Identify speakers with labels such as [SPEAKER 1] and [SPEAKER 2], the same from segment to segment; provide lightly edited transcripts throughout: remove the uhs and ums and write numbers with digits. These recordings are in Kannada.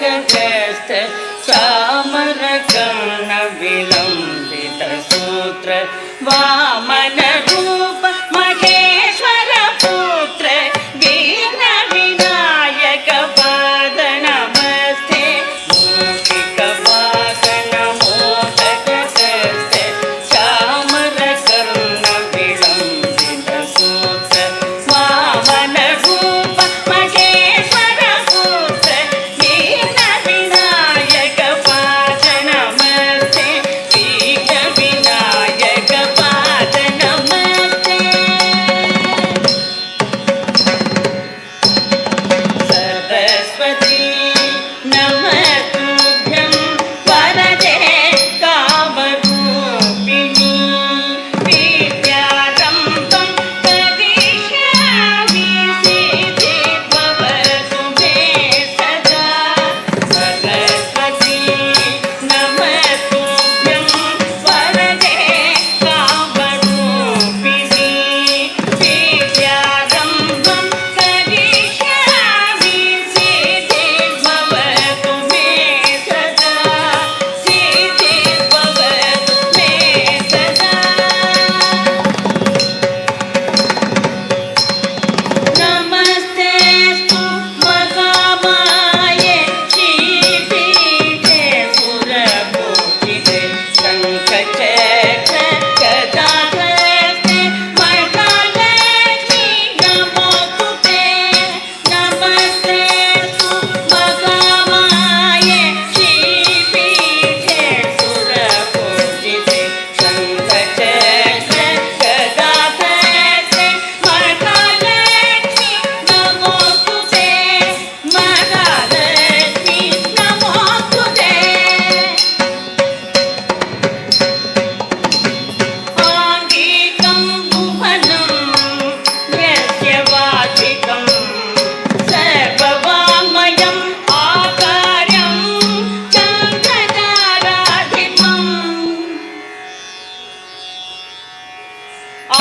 [SPEAKER 1] मोदकग्रस्त चामर कर्ण विलंबित सूत्र वामन रूप महेश्वर पुत्र दीन विनायक पाद नमस्ते मूषिक वाहन मोदकग्रस्त चामर कर्ण विलंबित सूत्र वामन रूप महेश्वर पुत्र दीन विनायक पाद नमस्ते दीन विनायक पाद नमस्ते सरस्वती नमस्तुभ्यं वरदे कामरूपिणी विद्यारम्भं करिष्यामि सिद्धि भवतु मे सदा सरस्वती नमस्तुभ्यं वरदे कामरूपिणी विद्यारम्भं करिष्यामि सिद्धि भवतु मे सदा सिद्धि भवतु मे सदा नमस्तेस्तु महामाये श्रीपीठे सुरपूजिते शङ्खचक्र गदाधरस्ते महालक्ष्मी नमोस्तुते नमस्तेस्तु महामाये श्रीपीठे सुरपूजिते शङ्खचक्र गदाधरस्ते महालक्ष्मी नमोस्तुते महालक्ष्मी नमोस्तुते आङ्गिकं भुवनं यस्य वाचिकं सर्ववाङ्मयम् आकार्यं चन्द्रताराधिपम्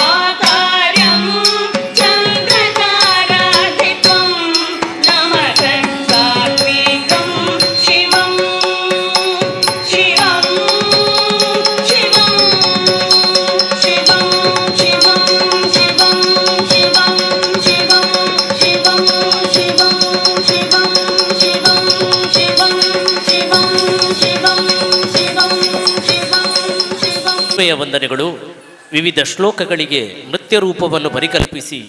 [SPEAKER 1] आकार्यं चन्द्रताराधिपं नमः सात्विकं शिवं शिवं शिवं शिवं शिवं शिवं शिवं शिवं शिवं शिवं शिवं शिवं शिवं शिवं शिवं शिवं शिवं शिवं
[SPEAKER 2] ಮದುವೆಯ ವಂದನೆಗಳು ವಿವಿಧ ಶ್ಲೋಕಗಳಿಗೆ ನೃತ್ಯ ರೂಪವನ್ನು ಪರಿಕಲ್ಪಿಸಿ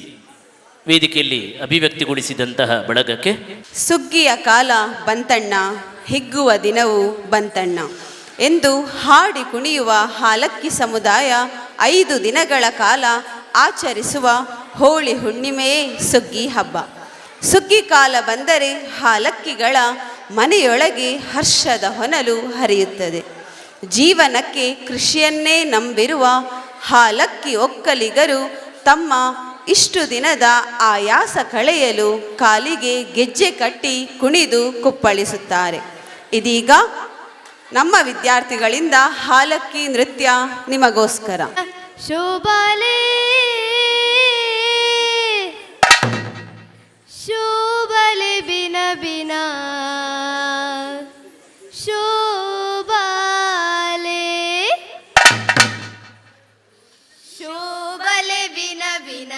[SPEAKER 2] ವೇದಿಕೆಯಲ್ಲಿ ಅಭಿವ್ಯಕ್ತಿಗೊಳಿಸಿದಂತಹ ಬಳಗಕ್ಕೆ
[SPEAKER 3] ಸುಗ್ಗಿಯ ಕಾಲ ಬಂತಣ್ಣ ಹಿಗ್ಗುವ ದಿನವು ಬಂತಣ್ಣ ಎಂದು ಹಾಡಿ ಕುಣಿಯುವ ಹಾಲಕ್ಕಿ ಸಮುದಾಯ 5 ದಿನಗಳ ಕಾಲ ಆಚರಿಸುವ ಹೋಳಿ ಹುಣ್ಣಿಮೆಯೇ ಸುಗ್ಗಿ ಹಬ್ಬ. ಸುಗ್ಗಿ ಕಾಲ ಬಂದರೆ ಹಾಲಕ್ಕಿಗಳ ಮನೆಯೊಳಗೆ ಹರ್ಷದ ಹೊನಲು ಹರಿಯುತ್ತದೆ. ಜೀವನಕ್ಕೆ ಕೃಷಿಯನ್ನೇ ನಂಬಿರುವ ಹಾಲಕ್ಕಿ ಒಕ್ಕಲಿಗರು ತಮ್ಮ ಇಷ್ಟು ದಿನದ ಆಯಾಸ ಕಳೆಯಲು ಕಾಲಿಗೆ ಗೆಜ್ಜೆ ಕಟ್ಟಿ ಕುಣಿದು ಕುಪ್ಪಳಿಸುತ್ತಾರೆ. ಇದೀಗ ನಮ್ಮ ವಿದ್ಯಾರ್ಥಿಗಳಿಂದ ಹಾಲಕ್ಕಿ ನೃತ್ಯ ನಿಮಗೋಸ್ಕರ.
[SPEAKER 4] ಶೋಭಾಲೆ ಶೋಭಾಲೆ ಬಿನ ಬಿನ ಶೋಭಾಲೆ ಶೋಭಾಲೆ ಬಿನ ಬಿನ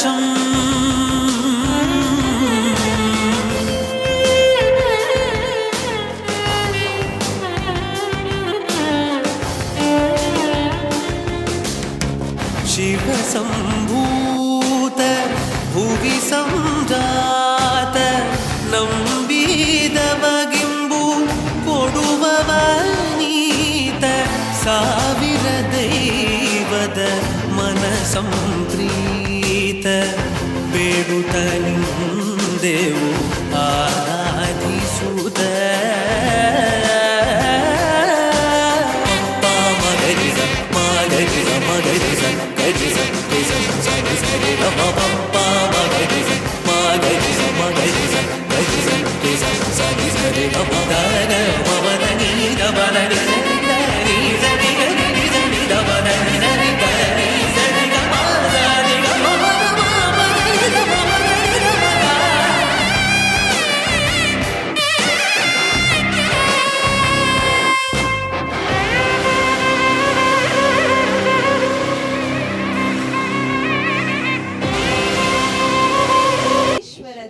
[SPEAKER 5] च शिवसम्भूत भुवि संजात ನಂಬಿದವಗಿಂಬು ಕೊಡುವವನೀತ ಸಾವಿರ ದೈವದ ಮನ ಸಂಪ್ರೀತ ಬೇಡುತ್ತ ನಿಂದೆವು ಆರಾಧಿಸುತ್ತ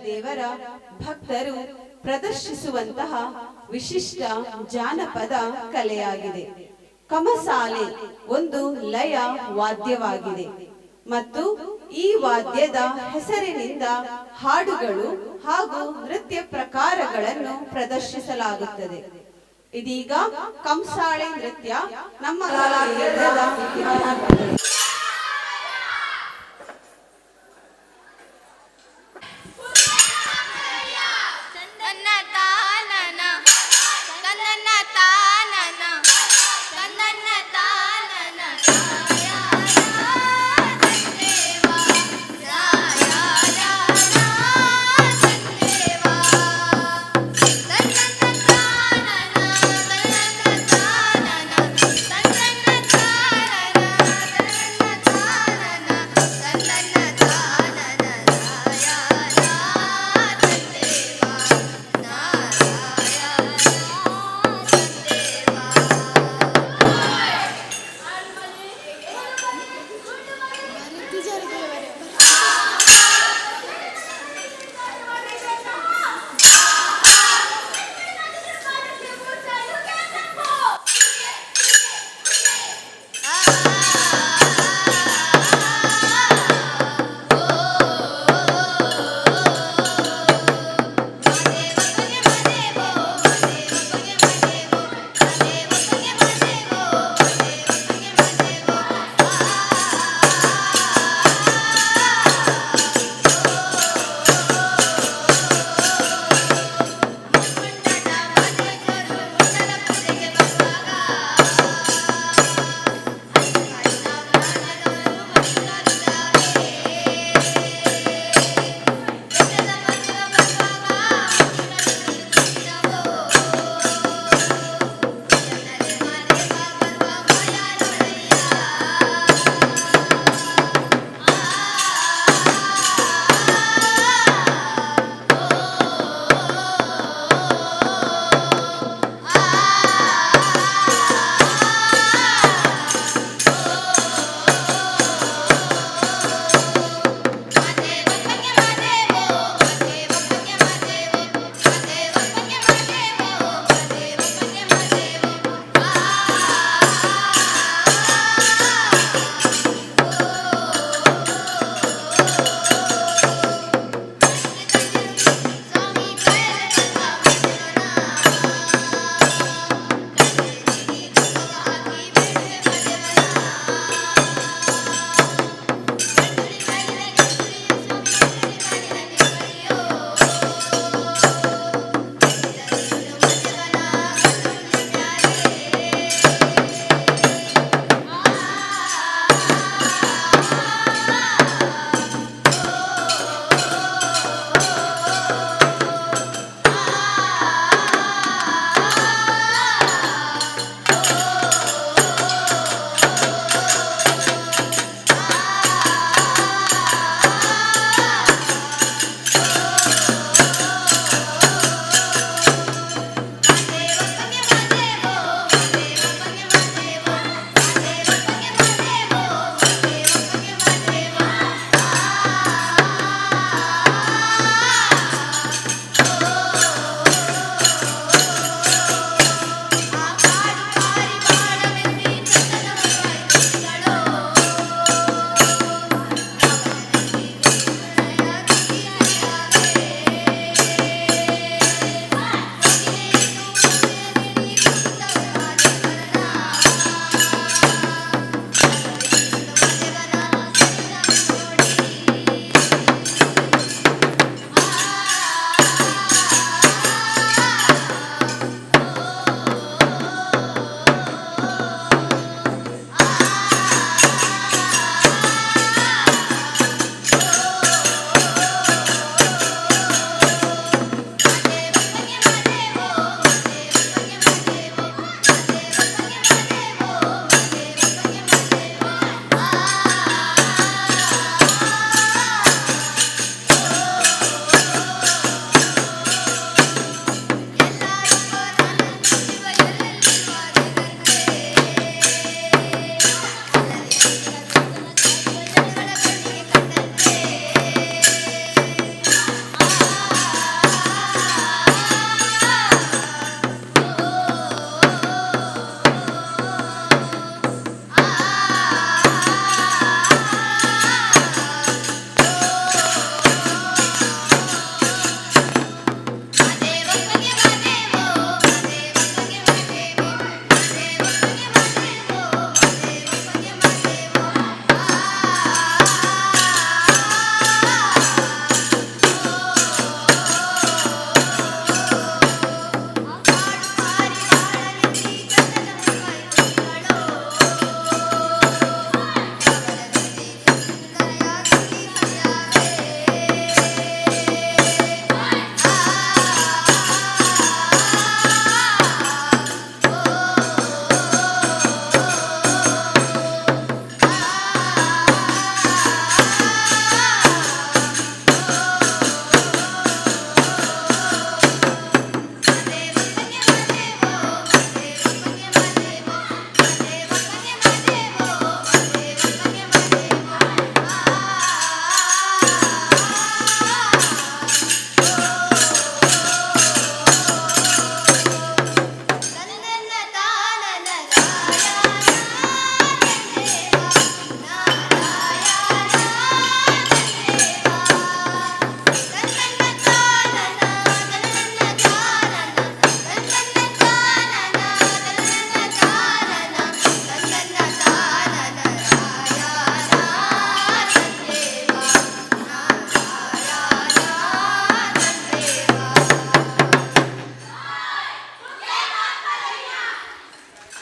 [SPEAKER 3] ದೇವರ ಭಕ್ತರು ಪ್ರದರ್ಶಿಸುವಂತಹ ವಿಶಿಷ್ಟ ಜಾನಪದ ಕಲೆಯಾಗಿದೆ. ಕಮಸಾಲೆ ಒಂದು ಲಯ ವಾದ್ಯವಾಗಿದೆ ಮತ್ತು ಈ ವಾದ್ಯದ ಹೆಸರಿನಿಂದ ಹಾಡುಗಳು ಹಾಗೂ ನೃತ್ಯ ಪ್ರಕಾರಗಳನ್ನು ಪ್ರದರ್ಶಿಸಲಾಗುತ್ತದೆ. ಇದೀಗ ಕಂಸಾಳೆ ನೃತ್ಯ ನಮ್ಮ ಕಲಾವಿದರ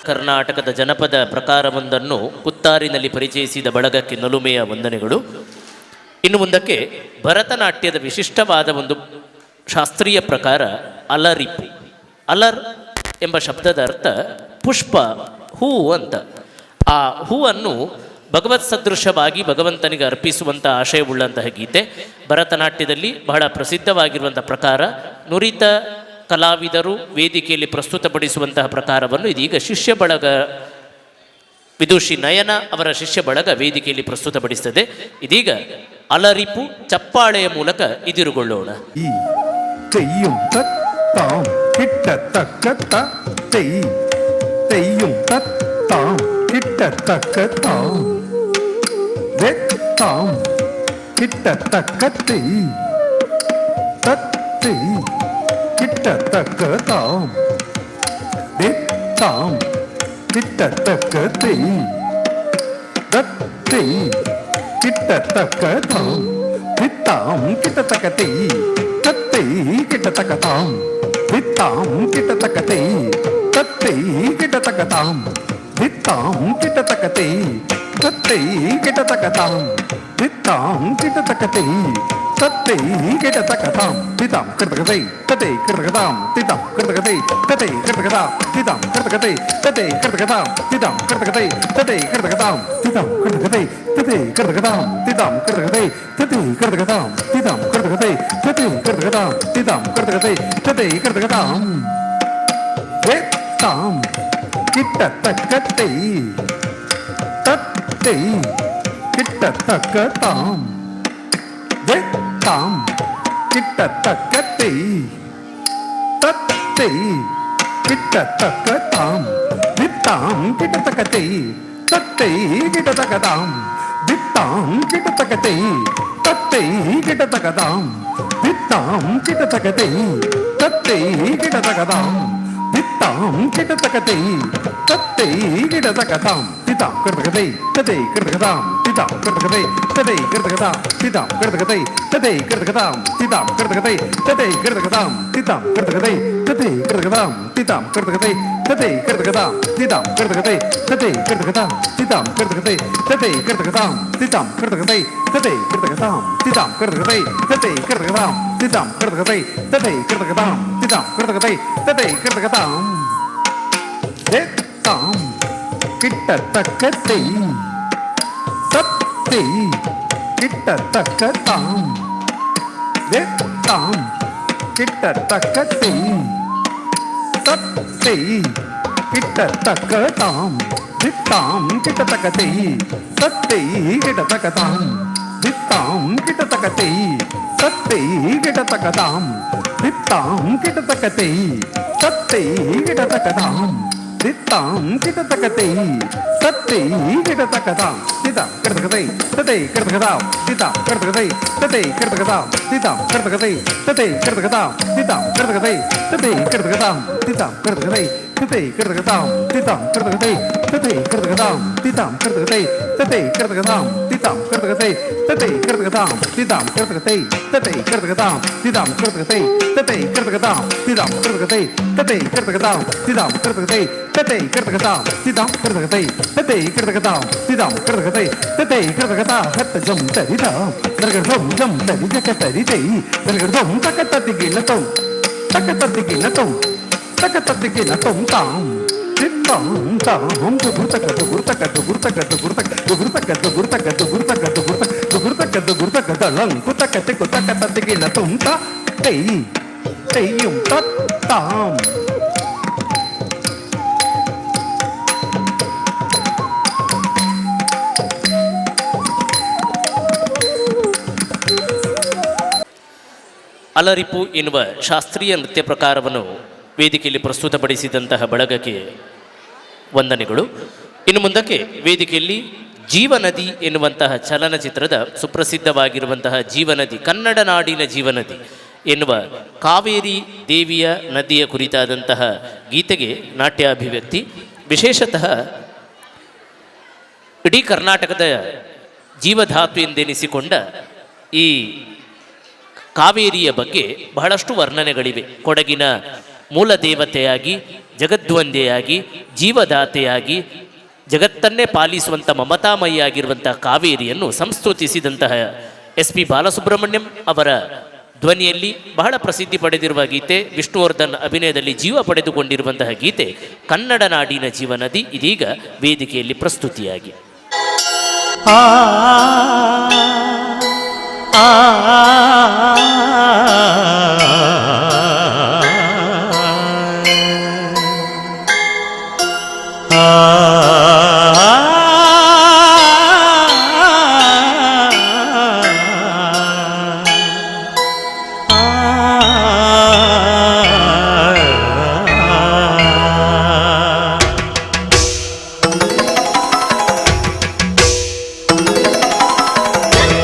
[SPEAKER 2] ಕರ್ನಾಟಕದ ಜನಪದ ಪ್ರಕಾರವೊಂದನ್ನು ಕುತ್ತಾರಿನಲ್ಲಿ ಪರಿಚಯಿಸಿದ ಬಳಗಕ್ಕೆ ನಲುಮೆಯ ವಂದನೆಗಳು. ಇನ್ನು ಮುಂದಕ್ಕೆ ಭರತನಾಟ್ಯದ ವಿಶಿಷ್ಟವಾದ ಒಂದು ಶಾಸ್ತ್ರೀಯ ಪ್ರಕಾರ ಅಲರಿಪು. ಅಲರ್ ಎಂಬ ಶಬ್ದದ ಅರ್ಥ ಪುಷ್ಪ, ಹೂ ಅಂತ. ಆ ಹೂವನ್ನು ಭಗವತ್ ಸದೃಶವಾಗಿ ಭಗವಂತನಿಗೆ ಅರ್ಪಿಸುವಂಥ ಆಶಯವುಳ್ಳಂತಹ ಗೀತೆ. ಭರತನಾಟ್ಯದಲ್ಲಿ ಬಹಳ ಪ್ರಸಿದ್ಧವಾಗಿರುವಂಥ ಪ್ರಕಾರ. ನುರಿತ ಕಲಾವಿದರು ವೇದಿಕೆಯಲ್ಲಿ ಪ್ರಸ್ತುತಪಡಿಸುವಂತಹ ಪ್ರಕಾರವನ್ನು ಇದೀಗ ಶಿಷ್ಯ ಬಳಗ, ವಿದುಷಿ ನಯನ ಅವರ ಶಿಷ್ಯ ಬಳಗ ವೇದಿಕೆಯಲ್ಲಿ ಪ್ರಸ್ತುತಪಡಿಸುತ್ತದೆ. ಇದೀಗ ಅಲರಿಪು ಚಪ್ಪಾಳೆಯ ಮೂಲಕ ಇದಿರುಗೊಳ್ಳೋಣ.
[SPEAKER 6] തെയ്യും തത്താം കിട്ടത്തക്കത്ത തെയ് തെയ്യും തത്താം കിട്ടത്തക്കത്താം വെത്താം കിട്ടത്തക്കത്തൈ തത്തൈ കിട്ടത്തക്കത്താം വെത്താം കിട്ടത്തക്കത്തൈ തത്തൈ കിട്ടത്തക്കത്താം വിത്താം കിട്ടത്തക്കത്തൈ തത്തൈ കിട്ടത്തക്കത്താം വിത്താം കിട്ടത്തക്കത്തൈ തത്തൈ കിട്ടത്തക്കത്താം വിത്താം കിട്ടത്തക്കത്തൈ തത്തൈ കിട്ടത്തക്കത്താം വിത്താം കിട്ടത്തക്കത്തൈ തത്തൈ കിട്ടത്തക്കത്താം വിതാം കിടത്തക്കത്തൈ തത്തൈ കിടത്തക്കത്താം വിതാം കിടത്തക്കത്തൈ തത്തൈ കിടത്തക്കത്താം വിതാം കിടത്തക്കത്തൈ തത്തൈ കിടത്തക്കത്താം വിതാം കിടത്തക്കത്തൈ തത്തൈ കിടത്തക്കത്താം വിതാം കിടത്തക്കത്തൈ തത്തൈ കിടത്തക്കത്താം വിതാം കിടത്തക്കത്തൈ തത്തൈ കിടത്തക്കത്താം വിതാം കിടത്തക്കത്തൈ തത്തൈ കിടത്തക്കത്താം വിതാം കിടത്തക്കത്തൈ തത്തൈ കിടത്തക്കത്താം വെത്താം കിട്ടത്തക്കത്തൈ തത്തൈ കിട്ടത്തക്കത്താം വെത്താം കിട്ടത്തക്കത്തൈ തത്തൈ കിട്ടത്തക്കത്താം വിത്താം കിട്ടത്തക്കത്തൈ തത്തൈ കിട്ടത്തക്കത്താം വിത്താം കിട്ടത്തക്കത്തൈ തത്തൈ കിട്ടത്തക്കത്താം വിത്താം കിട്ടത്തക്കത്തൈ തത്തൈ കിട്ടത്തക്കത്താം വിത്താം കിട്ടത്തക്കത്തൈ തത്തൈ കിട്ടത്തക്കത്താം വിതാം കിടത്തക്കത്തൈ തത്തൈ കിടത്തക്കത്താം വിതാം കിടത്തക്കത്തൈ തത്തൈ കിടത്തക്കത്താം വിതാം കിടത്തക്കത്തൈ തത്തൈ കിടത്തക്കത്താം വിതാം കിടത്തക്കത്തൈ തത്തൈ കിടത്തക്കത്താം വിതാം കിടത്തക്കത്തൈ തത്തൈ കിടത്തക്കത്താം വിതാം കിടത്തക്കത്തൈ തത്തൈ കിടത്തക്കത്താം വിതാം കിടത്തക്കത്തൈ തത്തൈ കിടത്തക്കത്താം വിതാം കിടത്തക്കത്തൈ തത്തൈ കിടത്തക്കത്താം വിതാം കിടത്തക്കത്തൈ തത്തൈ കിടത്തക്കത്താം വിതാം കിടത്തക്കത്തൈ തത്തൈ കിടത്തക്കത്താം വിതാം കിടത്തക്കത്തൈ തത്തൈ കിടത്തക്കത്താം വിതാം കിടത്തക്കത്തൈ തത്തൈ കിടത്തക്കത്താം വെത്താം കിട്ടത്തക്കത്തൈ തത്തൈ കിട്ടത്തക്കത്താം വെത്താം കിട്ടത്തക്കത്തൈ തത്തൈ കിട്ടത്തക്കത്താം വിത്താം കിട്ടത്തക്കത്തൈ തത്തൈ കിട്ടത്തക്കത്താം വിത്താം കിട്ടത്തക്കത്തൈ തത്തൈ കിട്ടത്തക്കത്താം വിത്താം കിട്ടത്തക്കത്തൈ തത്തൈ കിട്ടത്തക്കത്താം വിത്താം കിട്ടത്തക്കത്തൈ തത്തൈ കിട്ടത്തക്കത്താം വിതാം കിടത്തക്കത്തൈ തത്തൈ കിടത്തക്കത്താം വിതാം കിടത്തക്കത്തൈ തത്തൈ കിടത്തക്കത്താം വിതാം കിടത്തക്കത്തൈ തത്തൈ കിടത്തക്കത്താം വിതാം കിടത്തക്കത്തൈ തത്തൈ കിടത്തക്കത്താം വിതാം കിടത്തക്കത്തൈ തത്തൈ കിടത്തക്കത്താം വിതാം കിടത്തക്കത്തൈ തത്തൈ കിടത്തക്കത്താം വിതാം കിടത്തക്കത്തൈ തത്തൈ കിടത്തക്കത്താം വിതാം കിടത്തക്കത്തൈ തത്തൈ കിടത്തക്കത്താം വിതാം കിടത്തക്കത്തൈ തത്തൈ കിടത്തക്കത്താം വിതാം കിടത്തക്കത്തൈ തത്തൈ കിടത്തക്കത്താം വിതാം കിടത്തക്കത്തൈ തത്തൈ കിടത്തക്കത്താം വിതാം കിടത്തക്കത്തൈ തത്തൈ കിടത്തക്കത്താം വിതാം കിടത്തക്കത്തൈ തത്തൈ കിടത്തക്കത്താം വിതാം കിടത്തക്കത്തൈ തത്തൈ കിടത്തക്കത്താ ഹത്തജം തരിതാം നരകടം ജം തരിജക തരിതൈ നരകടം തക്കത്തത്തികിലതം തക്കത്തത്തികിലതം തക്കത്തത്തികിലതം താം തിത്താം താം ഗുരുതകത ഗുരുതകത ഗുരുതകത ഗുരുതകത ഗുരുതകത ഗുരുതകത ഗുരുതകത ഗുരുതകത ഗുരുതകത ലം കുതകത കുതകത്തത്തികിലതം തത്തൈ തെയ്യും തത്താം
[SPEAKER 2] ಅಲರಿಪು ಎನ್ನುವ ಶಾಸ್ತ್ರೀಯ ನೃತ್ಯ ಪ್ರಕಾರವನ್ನು ವೇದಿಕೆಯಲ್ಲಿ ಪ್ರಸ್ತುತಪಡಿಸಿದಂತಹ ಬಳಗಕ್ಕೆ ವಂದನೆಗಳು. ಇನ್ನು ಮುಂದಕ್ಕೆ ವೇದಿಕೆಯಲ್ಲಿ ಜೀವನದಿ ಎನ್ನುವಂತಹ ಚಲನಚಿತ್ರದ ಸುಪ್ರಸಿದ್ಧವಾಗಿರುವಂತಹ ಜೀವನದಿ, ಕನ್ನಡ ನಾಡಿನ ಜೀವನದಿ ಎನ್ನುವ ಕಾವೇರಿ ದೇವಿಯ ನದಿಯ ಕುರಿತಾದಂತಹ ಗೀತೆಗೆ ನಾಟ್ಯಾಭಿವ್ಯಕ್ತಿ. ವಿಶೇಷತಃ ಇಡೀ ಕರ್ನಾಟಕದ ಜೀವಧಾತು ಎಂದೆನಿಸಿಕೊಂಡ ಈ ಕಾವೇರಿಯ ಬಗ್ಗೆ ಬಹಳಷ್ಟು ವರ್ಣನೆಗಳಿವೆ. ಕೊಡಗಿನ ಮೂಲ ದೇವತೆಯಾಗಿ, ಜಗದ್ವಂದೆಯಾಗಿ, ಜೀವದಾತೆಯಾಗಿ, ಜಗತ್ತನ್ನೇ ಪಾಲಿಸುವಂಥ ಮಮತಾಮಯಿಯಾಗಿರುವಂಥ ಕಾವೇರಿಯನ್ನು ಸಂಸ್ತುತಿಸಿದಂತಹ ಎಸ್ ಪಿ ಬಾಲಸುಬ್ರಹ್ಮಣ್ಯಂ ಅವರ ಧ್ವನಿಯಲ್ಲಿ ಬಹಳ ಪ್ರಸಿದ್ಧಿ ಪಡೆದಿರುವ ಗೀತೆ, ವಿಷ್ಣುವರ್ಧನ್ ಅಭಿನಯದಲ್ಲಿ ಜೀವ ಪಡೆದುಕೊಂಡಿರುವಂತಹ ಗೀತೆ ಕನ್ನಡ ನಾಡಿನ ಜೀವನದಿ ಇದೀಗ ವೇದಿಕೆಯಲ್ಲಿ ಪ್ರಸ್ತುತಿಯಾಗಿ.
[SPEAKER 5] ಆ ಆ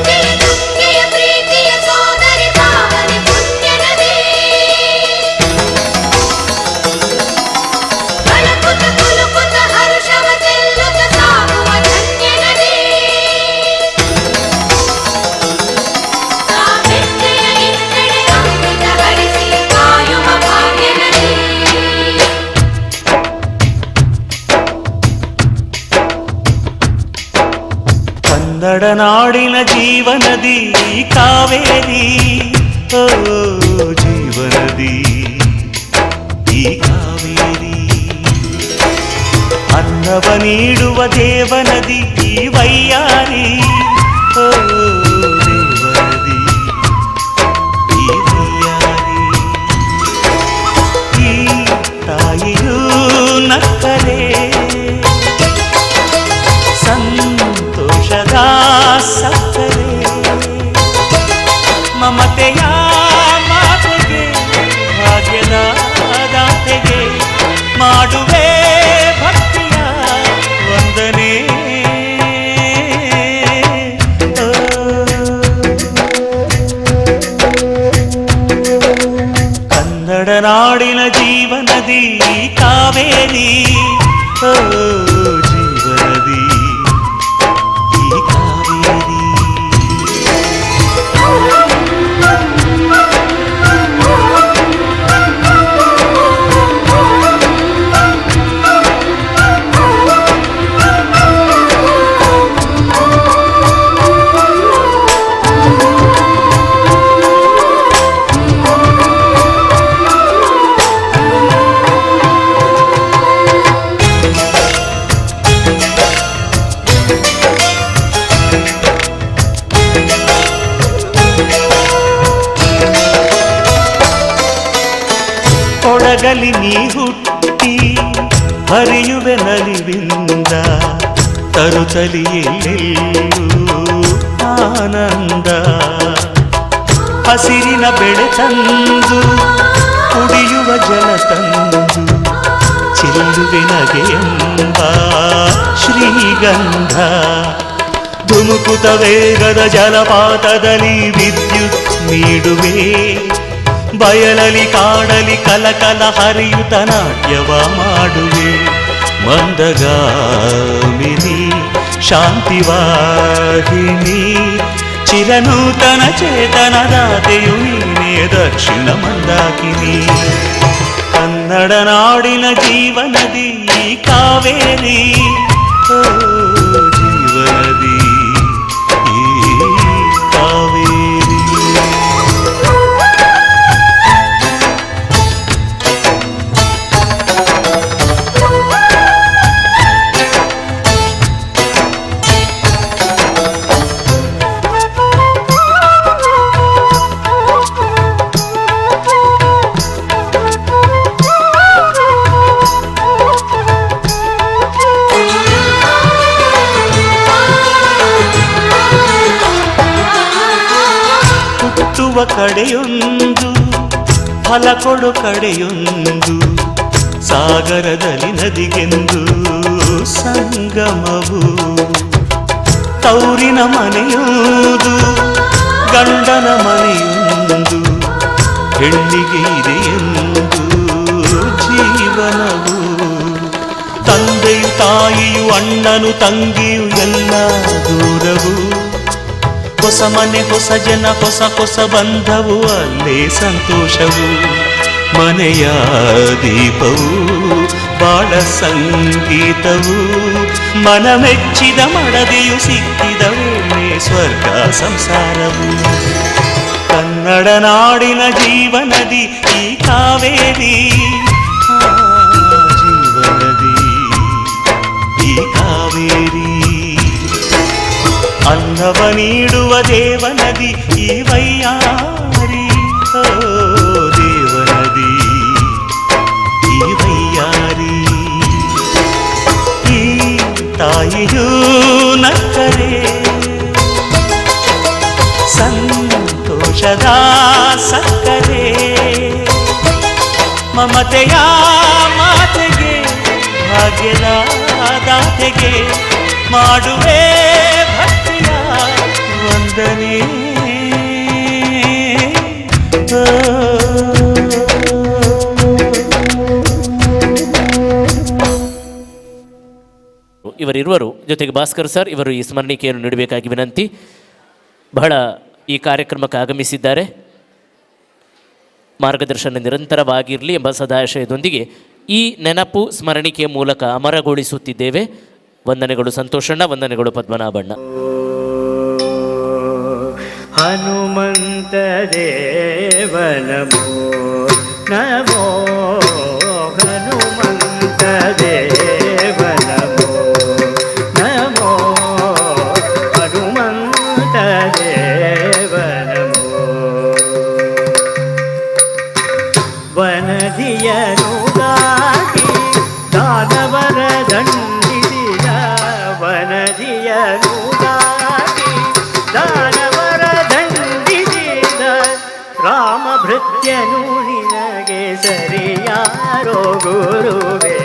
[SPEAKER 4] ಗಂಗೆಯ ಪ್ರೀತಿಯ ಸೋದರಿ ಪಾವನಿ ಪುಣ್ಯ ನದಿ ಕಳಕುತ ಕುಲುಕುತ ಹರುಷವ ಚೆಲ್ಲುತ್ತ ಸಾಗುವ ಧನ್ಯ ನದಿ ತಾವೆತ್ತೆಯ ಇತ್ತೆಡೆ ಅಮೃತ ಹರಿಸಿ ಕಾಯುವ ಭಾಗ್ಯ ನದಿ.
[SPEAKER 5] ಕನ್ನಡ ನಾಡಿನ ಜೀವನದಿ ಕಾವೇರಿ, ಓ ಜೀವನದಿ ಈ ಕಾವೇರಿ, ಅನ್ನವ ನೀಡುವ ದೇವನದಿ ಈ ವೈಯಾರಿ, ಓ ದೇವನದಿ ಈ ವೈಯಾರಿ, ಈ ತಾಯಿಯೂ ನಕ್ಕರೆ ಸಂತೋಷದ ಸಕ್ಕರೆ, ಮಮತೆಯ ಮಾತೆಗೆ ಭಾಗ್ಯದ ದಾತೆಗೆ ಮಾಡುವೆ ಭಕ್ತಿಯ ವಂದನೆ. ಓ, ಕನ್ನಡ ನಾಡಿನ ಜೀವನದಿ ಕಾವೇರಿ, ಓ ಜೀವನದಿ ಈ ಕಾವೇರಿ. ಕೊಡಗಲಿ ನೀ ಹುಟ್ಟಿ ಹರಿಯುವೆ ನಲಿವಿಂದ, ತರುತ್ತಲಿಯೆಲ್ಲೆಲ್ಲೂ ಆನಂದ, ಹಸಿರಿನ ಬೆಳೆ ತಂದು ಕುಡಿಯುವ ಜಲ ತಂದು ಚೆಲ್ಲುವೆ ನಗೆಯೆಂಬ ಶ್ರೀಗಂಧ, ಧುಮುಕುತ ವೇಗದ ಜಲಪಾತದಲ್ಲಿ ವಿದ್ಯುತ್ ನೀಡುವೆ, ಬಯಲಲಿ ಕಾಡಲಿ ಕಲಕಲ ಹರಿಯುತ ನಾಟ್ಯವ ಮಾಡುವೆ, ಮಂದಗಾಮಿನಿ ಶಾಂತಿವಾಹಿನಿ ಚಿರನೂತನ ಚೇತನದಾತೆಯು ನೀನೇ ದಕ್ಷಿಣ ಮಂದಾಕಿನಿ. ಕನ್ನಡ ನಾಡಿನ ಜೀವನದಿ ಕಾವೇರಿ, ಓ ಜೀವನದಿ ಈ ಕಾವೇರಿ. ಹುಟ್ಟುವ ಕಡೆಯೊಂದು ಫಲ ಕೊಡು ಕಡೆಯೊಂದು, ಸಾಗರದಲ್ಲಿ ನದಿಗೆಂದು ಸಂಗಮವು, ತೌರಿನ ಮನೆಯುವುದು ಗಂಡನ ಮನೆಯೊಂದು, ಹೆಣ್ಣಿಗೆ ಇದೆಯೆಂದು ಜೀವನವು, ತಂದೆಯು ತಾಯಿಯು ಅಣ್ಣನು ತಂಗಿಯು ಎಲ್ಲ ದೂರವು, ಹೊಸ ಮನೆ ಹೊಸ ಜನ ಹೊಸ ಹೊಸ ಬಂಧವು ಅಲ್ಲೇ ಸಂತೋಷವು, ಮನೆಯ ದೀಪವು ಬಾಳ ಸಂಗೀತವು ಮನಮೆಚ್ಚಿದ ಮಡದಿಯು ಸಿಕ್ಕಿದ ವೇಳೆ ಸ್ವರ್ಗ ಸಂಸಾರವು ಕನ್ನಡ ನಾಡಿನ ಜೀವನದಿ ಈ ಕಾವೇರಿ ಜೀವನದಿ ಈ ಕಾವೇರಿ ಅನ್ನವ ನೀಡುವ ದೇವನದಿ ಈ ವೈಯಾರಿ ದೇವನದಿ ಈ ವೈಯಾರಿ ಈ ತಾಯಿಯೂ ನಕ್ಕರೆ ಸಂತೋಷದ ಸಕ್ಕರೆ ಮಮತೆಯ ಮಾತೆಗೆ ಭಾಗ್ಯದ ದಾತೆಗೆ ಮಾಡುವೆ ಭಕ್ತಿಯ ವಂದನೆ
[SPEAKER 2] ಇವರಿರುವರು ಜೊತೆಗೆ ಭಾಸ್ಕರ್ ಸರ್ ಇವರು ಈ ಸ್ಮರಣಿಕೆಯನ್ನು ನೀಡಬೇಕಾಗಿ ವಿನಂತಿ. ಬಹಳ ಈ ಕಾರ್ಯಕ್ರಮಕ್ಕೆ ಆಗಮಿಸಿದ್ದಾರೆ. ಮಾರ್ಗದರ್ಶನ ನಿರಂತರವಾಗಿರಲಿ ಎಂಬ ಸದಾಶಯದೊಂದಿಗೆ ಈ ನೆನಪು ಸ್ಮರಣಿಕೆಯ ಮೂಲಕ ಅಮರಗೊಳಿಸುತ್ತಿದ್ದೇವೆ. ವಂದನೆಗಳು ಸಂತೋಷಣ್ಣ, ವಂದನೆಗಳು ಪದ್ಮನಾಭಣ್ಣ.
[SPEAKER 7] ಹನುಮಂತ ದೇವನಮೋ ನಮೋ ಹನುಮಂತ ದೇವನಮೋ ನಮೋ ಹನುಮಂತ ದೇವನಮೋ ವನದಿಯನು ದಾಟಿ ದಾನವರ ದಂಡಿಸಿದ ವನದಿಯನು ದಾಟಿ ದಾನವರ ದಂಡಿಸಿದ ರಾಮ ಭೃತ್ಯನು ನಿನಗೆ ಸರಿಯಾರೋ ಗುರುವೇ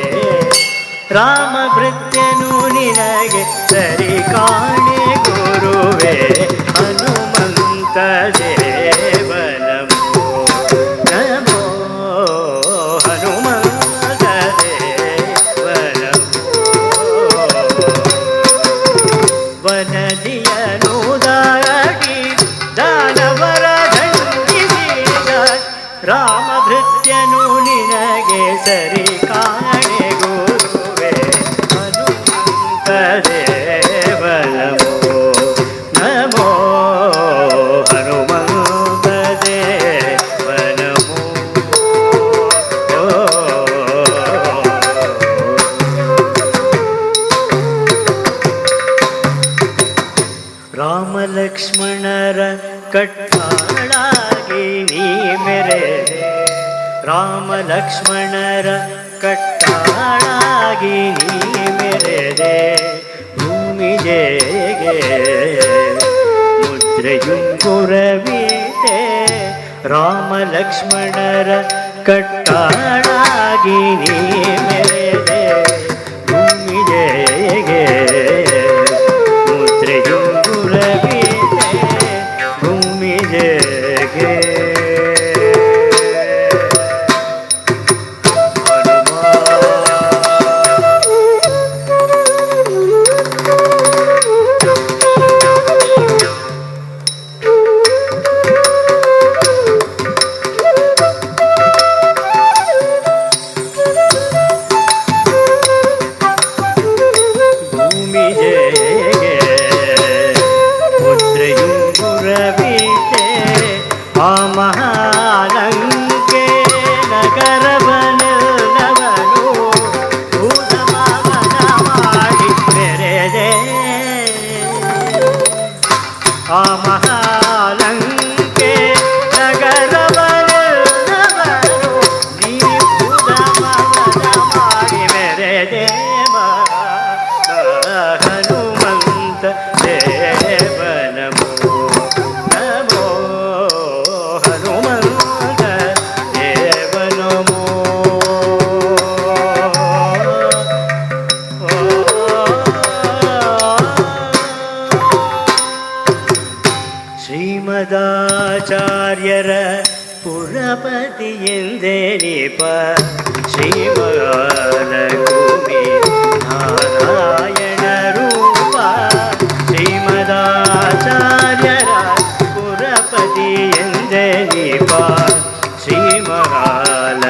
[SPEAKER 7] ರಾಮ ಭೃತ್ಯನು ನಿನಗೆ ಸರಿ ಕಾಣೆ ಗುರುವೇ ಹನುಮಂತ ದೇವನಮೋ ನಮೋ ಹನುಮಂತ ದೇವನಮೋ ವನದಿಯನು ದಾಟಿ ದಾನವರ ದಂಡಿಸಿದ ರಾಮ ಭೃತ್ಯನು ನಿನಗೆ ಸರಿ ಕಾಣೆ ಗುರುವೇ ಹನುಮಂತ ದೇವನಮೋ ನಮೋ ಹನುಮಂತ ದೇವನಮೋ ರಾಮ ಲಕ್ಷ್ಮಣರ ಕಟ್ಟಾಳಾಗಿ ನೀ ಮೆರೆದೆ ರಾಮ ಲಕ್ಷ್ಮಣರ ಕಟ್ಟಾಳಾಗಿ ನೀ ಮೆರೆದೆ ಭೂಮಿಜೆಗೆ ಮುದ್ರೆಯುಂಗುರವೀತೆ ರಾಮ ಲಕ್ಷ್ಮಣರ ಕಟ್ಟಾಳಾಗಿ ನೀ ಮೆರೆದೆ ಭೂಮಿಜೆಗೆ ಮುದ್ರೆಯುಂಗುರವೀತೆ ಭೂಮಿಜೆಗೆ ಮಹಾಲಂಕೆ ನಗರವನವನು ಭೂತಮಾವನ ಮಾಡಿ ಮೆರೆದೆ ಆ ಮಹಾಲಂಕೆ ನಗರವನವನು ನೀ ಭೂತಮಾವನ ಮಾಡಿ ಮೆರೆದೆ ಹನುಮಂತ ದೇವನಮೋ ನಮೋ ಹನುಮಂತ ದೇವನಮೋ ಶ್ರೀಮದಾಚಾರ್ಯರ ಪುರಪತಿ ಎಂದೇ ನಿಪ ಶ್ರೀಮಗಾನ ಭೂಮಿ ನಾರಾಯಣ ರೂಪ ಶ್ರೀಮಹಾಲ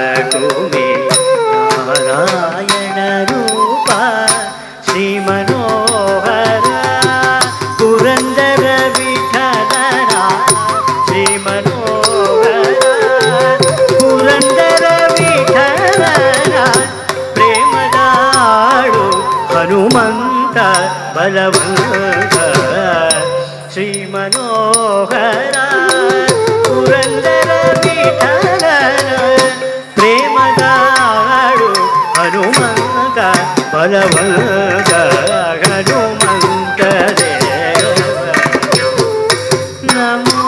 [SPEAKER 7] ಹನುಮಂತ ಬಲವಂತ ಶ್ರೀ ಮನೋಹರ ಪುರಂದರ ವಿಠಲನ ಪ್ರೇಮದ ಹಾಡು ಹನುಮಂತ ಬಲವಂತ ಹನುಮಂತ ದೇವ ನಮೋ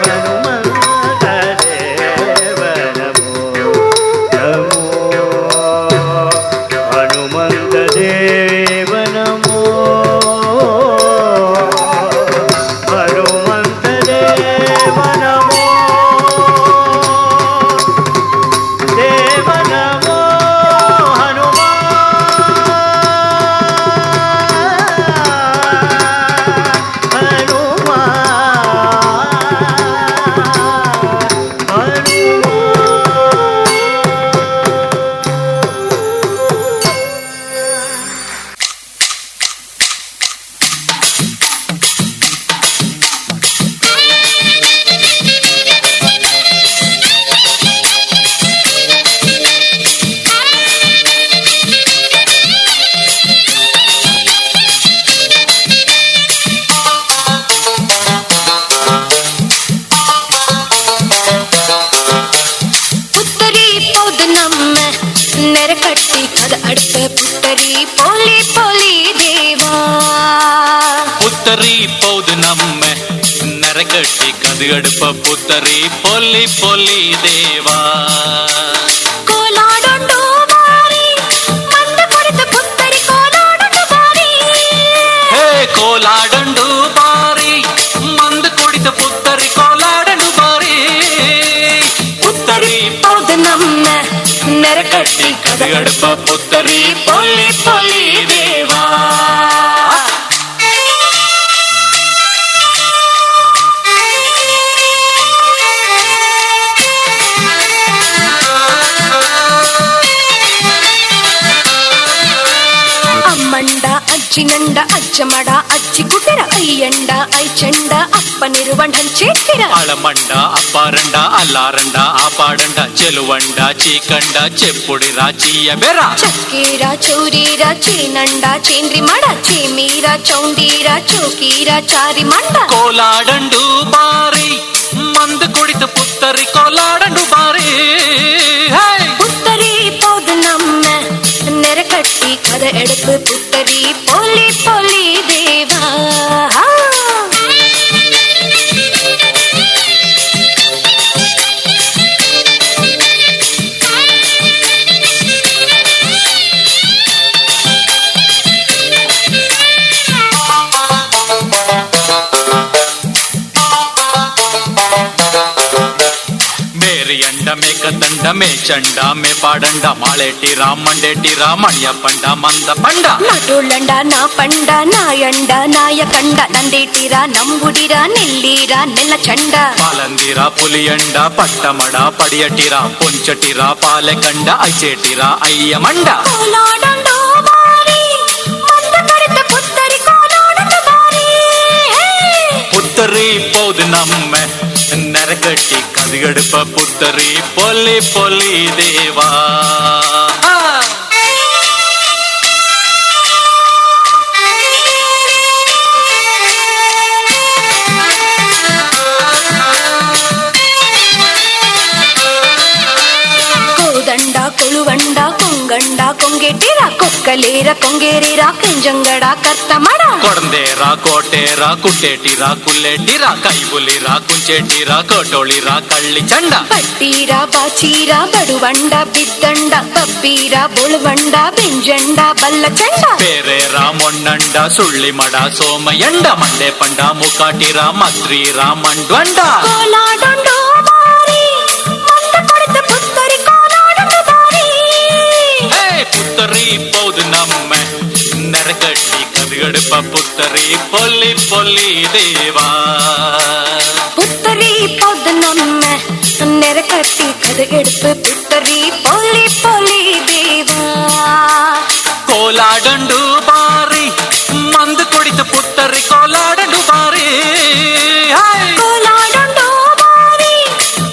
[SPEAKER 7] ಹನುಮಂತ ದೇವ ನಮೋ ನಮೋ ಹನುಮಂತ ದೇವ ನಮೋ ಹನುಮಂತ ದೇವ ನಮೋ ದೇವ ನಮೋ ಹನುಮ
[SPEAKER 4] புத்தரி போது நம்ம நெருக்கட்டி கதை அடுத்த புத்தரி போலி போலி தேவா
[SPEAKER 8] புத்தரி போது நம்ம நரக்கட்டி கது அடுப்ப புத்தரி பொல்லி பொல்லி தேவா
[SPEAKER 4] கோலாடொண்டு மாறி மந்த பொறுத்த புத்தரி கோலாடொண்டு மாறி
[SPEAKER 8] ಹೇ ಕೋಲಾಡಂಡು ಬಾರಿ ಮಂದ ಕುಡಿತ ಪುತ್ತರಿ ಕೋಲಾಡಂಡು ಬಾರಿ ಪುತ್ತರಿ
[SPEAKER 4] போது நம்ம நெருக்கட்டி
[SPEAKER 8] ಕಟ್ಟಿ ಕದು அடுப்ப ಪುತ್ತರಿ பொல்லி பொல்லி ದೇವಾ
[SPEAKER 4] ಅಮ್ಮಂಡ ಅಜ್ಜಿನಂಡ ಅಜ್ಜಮಡ ಅಜ್ಜಿ ಕುಟರ ಅಯ್ಯಂಡ ಐಚಂಡ ಅಪ್ಪನಿರುವಂಡ ಹಂಚೇಟಿರ
[SPEAKER 8] అళమండ అప్పారండ అల్లారండ ఆపాడండ చెలువండ చీకండ చెప్పుడిరా చీయబెరా
[SPEAKER 4] చక్కీర చౌరీర చీనండ చేంద్రి మడ చీమీర చౌండీర చౌకీర చారి మండ
[SPEAKER 8] ಕೋಲಾಡಂಡು ಬಾರಿ ಮಂದ ಕುಡಿತ ಪುತ್ತರಿ ಕೋಲಾಡಂಡು ಬಾರಿ ಹೇ
[SPEAKER 4] புத்தரி போது நம்ம நெருக்கட்டி கதை எடுப்பு புத்தரி போலி போலி தேவா
[SPEAKER 8] ಮೇರಿ ಅಂಡ ಮೇಕ ದಂಡ ಮೇ ಚಂಡ ಮೇ ಪಾಡಂಡ ಮಾಳೇಟಿರಾ ಮಂಡೇಟಿರಾ ಮಣಿಯ ಪಂಡ ಮಂದ ಪಂಡ
[SPEAKER 4] నటులండ నా పండ నాయండ నాయకండ నందేటిరా నంబుడిరా నెల్లిరా నెల్ల చండ
[SPEAKER 8] పాలందిరా పులియండ పట్టమడ పడియటిరా పొంచటిరా పాలెకండ ఐచేటిరా అయ్యమండ
[SPEAKER 4] కోలాడండో మారి మంద కరిత పుత్తరి కోలాడండ మారి
[SPEAKER 8] புத்தரி போது நம்ம நரக்கட்டி கதுகடுப்ப புத்தரி பொல்லி பொல்லி தேவா
[SPEAKER 4] కోదండ కొలువండ కొంగండ కొంగెటిరా కొక్కలేర కొంగేరిరా కెంజంగడ కర్తమడ
[SPEAKER 8] కొడందేరా కోటేరా కుట్టేటిరా కుల్లెటిరా కైబులిరా కుంచెటిరా కోటోళిరా కళ్ళి చండ
[SPEAKER 4] పట్టీరా బాచీరా బడువండ బిద్దండ పప్పీరా బొಳುವಂಡ బెంజండ బల్ల చండ
[SPEAKER 8] పేరేరా మొన్నండ సుళ్ళి మడ సోమయండ మండే పండ ముకాటిరా మద్రీరా మండ్వండ
[SPEAKER 4] కోలాడండో మారి మంద కొడిత పుత్తరి కోలాడండ మారి
[SPEAKER 8] ಹೇ ಪುತ್ತರಿ ಪೌದು ನಮ್ಮ ನರಕಟ್ಟಿ ಕದುಗಡುಪ ಪುತ್ತರಿ ಪೊಲ್ಲಿ ಪೊಲ್ಲಿ ದೇವಾ
[SPEAKER 4] புத்தரி போது நம்ம நெருக்கட்டி கதை எடுப்பு புத்தரி போலி போலி தேவா
[SPEAKER 8] ಕೋಲಾಡಂಡು ಬಾರಿ ಮಂದ ಕುಡಿತ ಪುತ್ತರಿ ಕೋಲಾಡಂಡು ಬಾರಿ ಹೇ
[SPEAKER 4] ಕೋಲಾಡಂಡೋ ಮಾರಿ